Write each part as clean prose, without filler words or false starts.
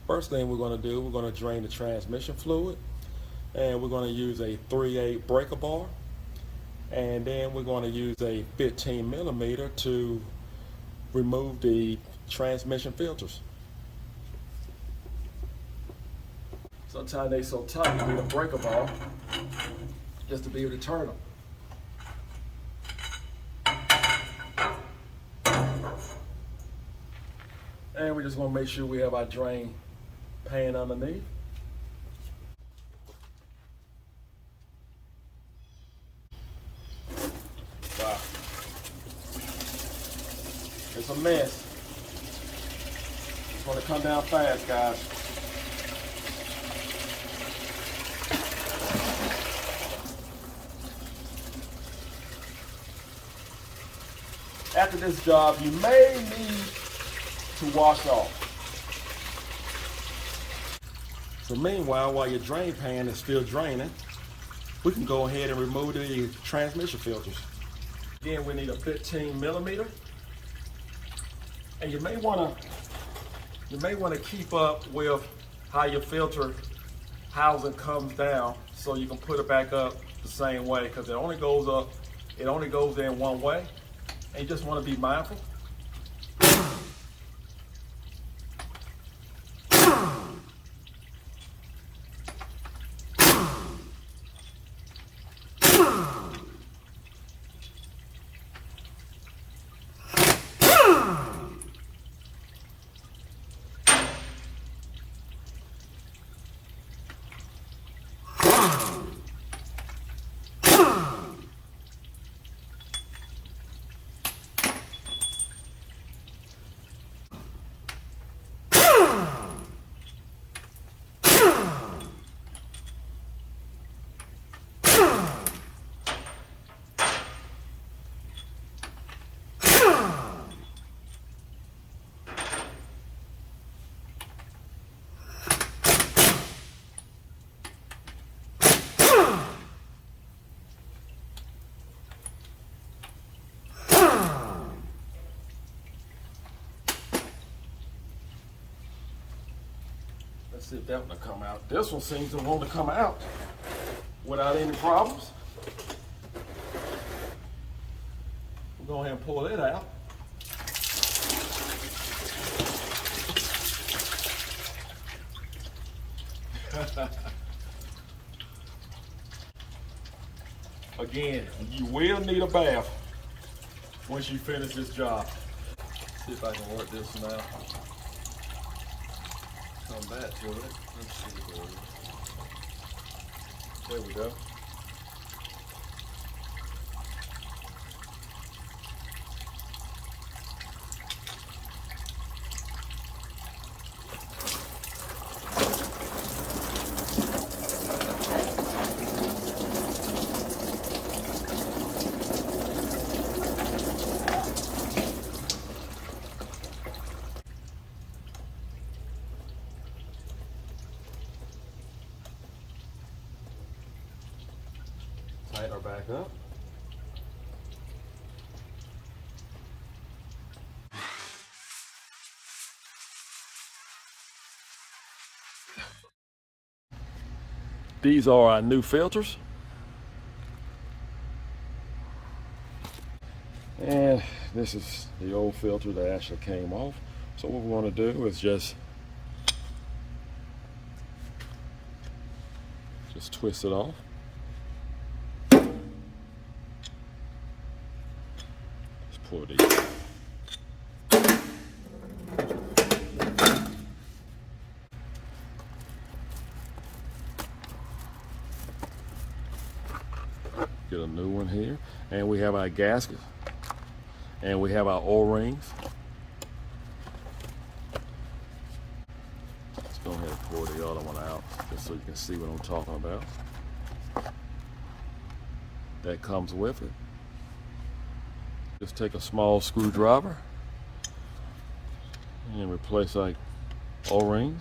First thing we're going to do, we're going to drain the transmission fluid, and we're going to use a 3/8 breaker bar, and then we're going to use a 15 millimeter to remove the transmission filters. Sometimes they're so tight you need a breaker bar just to be able to turn them. And we just want to make sure we have our drain pan underneath. Wow. It's a mess. It's going to come down fast, guys. After this job, you may need to wash off. So meanwhile, while your drain pan is still draining, we can go ahead and remove the transmission filters. Again, we need a 15 millimeter. And you may want to keep up with how your filter housing comes down so you can put it back up the same way, because it only goes in one way. And you just want to be mindful. Let's see if that one will come out. This one seems to want to come out without any problems. We'll go ahead and pull it out. Again, you will need a bath once you finish this job. See if I can work this now. Come back to it. Let's see. There we go. Tighten her back up. These are our new filters. And this is the old filter that actually came off. So what we want to do is just twist it off. Pour these. Get a new one here, and we have our gasket, and we have our O-rings. Let's go ahead and pour the other one out, just so you can see what I'm talking about. That comes with it. Just take a small screwdriver and replace like O-rings.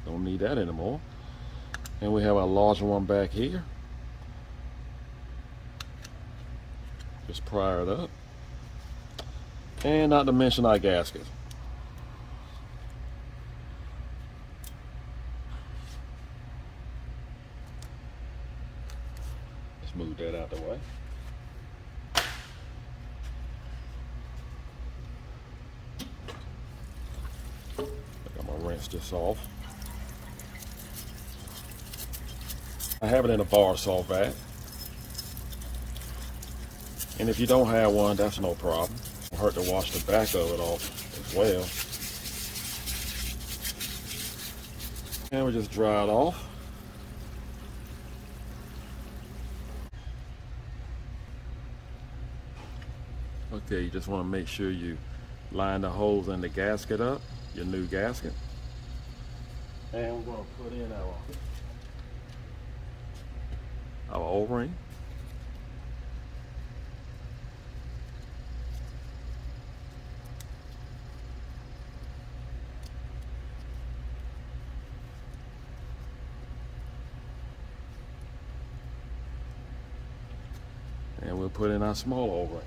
Don't need that anymore. And we have a larger one back here. Just pry it up. And not to mention our gasket. Let's move that out the way. I'm gonna rinse this off. I have it in a bar saw vat. And if you don't have one, that's no problem. It won't hurt to wash the back of it off as well. And we just dry it off. Okay, you just want to make sure you line the holes in the gasket up, your new gasket. And we're going to put in our O-ring. And we'll put in our small O-ring.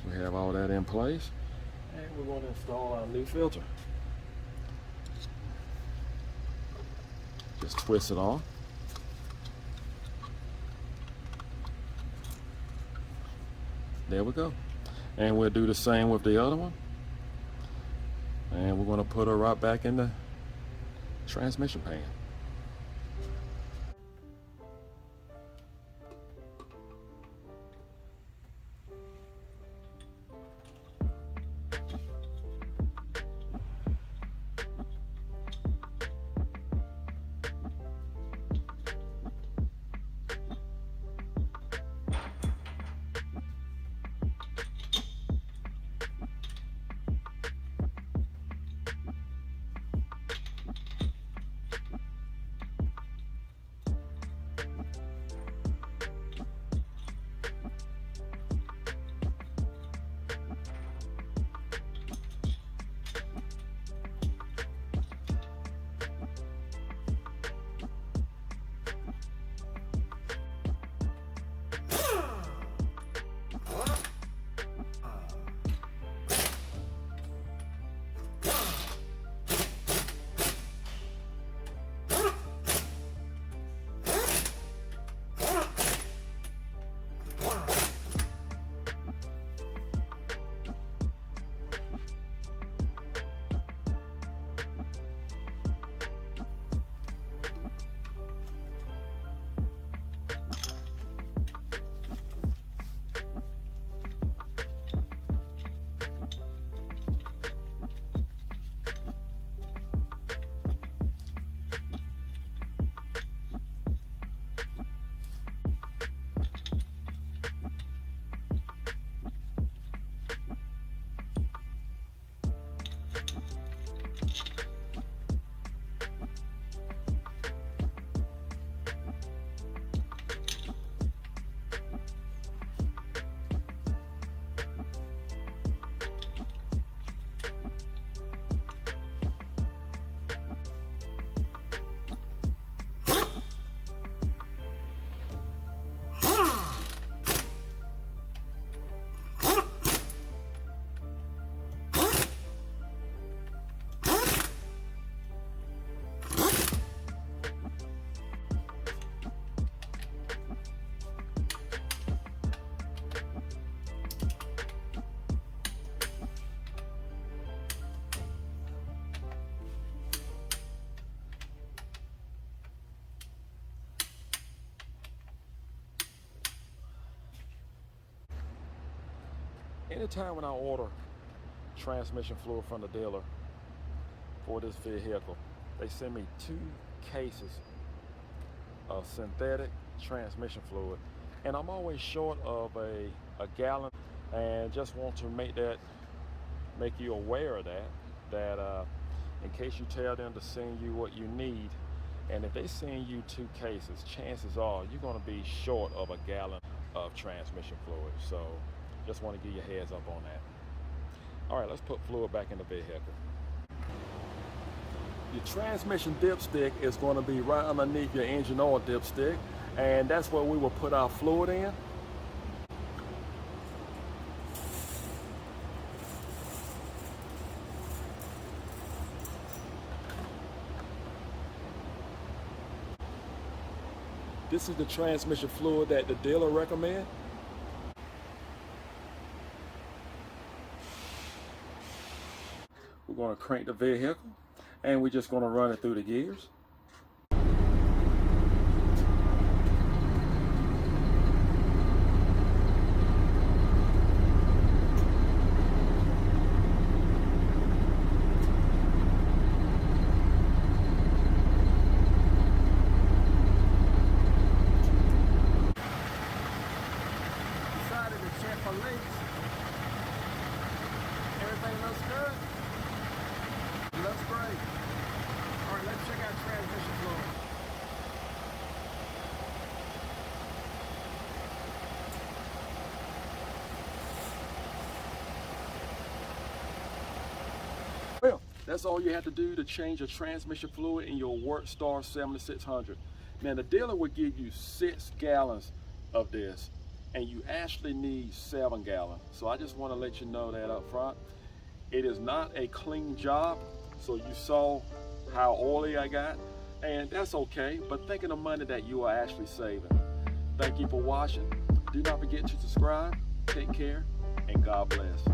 We have all that in place, and we're going to install our new filter. Just twist it on. There we go. And we'll do the same with the other one. And we're going to put her right back in the transmission pan. Anytime when I order transmission fluid from the dealer for this vehicle, they send me 2 cases of synthetic transmission fluid, and I'm always short of a gallon, and just want to make you aware of that in case you tell them to send you what you need, and if they send you 2 cases, chances are you're going to be short of a gallon of transmission fluid. So just want to give you a heads up on that. All right, let's put fluid back in the vehicle. Your transmission dipstick is going to be right underneath your engine oil dipstick, and that's where we will put our fluid in. This is the transmission fluid that the dealer recommends. We're going to crank the vehicle, and we're just going to run it through the gears. Decided to check for leaks. Everything looks good. Looks great. All right, let's check out transmission fluid. Well, that's all you have to do to change your transmission fluid in your WORKSTAR 7600. Now, the dealer will give you 6 gallons of this, and you actually need 7 gallons. So I just want to let you know that up front. It is not a clean job. So you saw how oily I got, and that's okay, but think of the money that you are actually saving. Thank you for watching. Do not forget to subscribe. Take care, and God bless.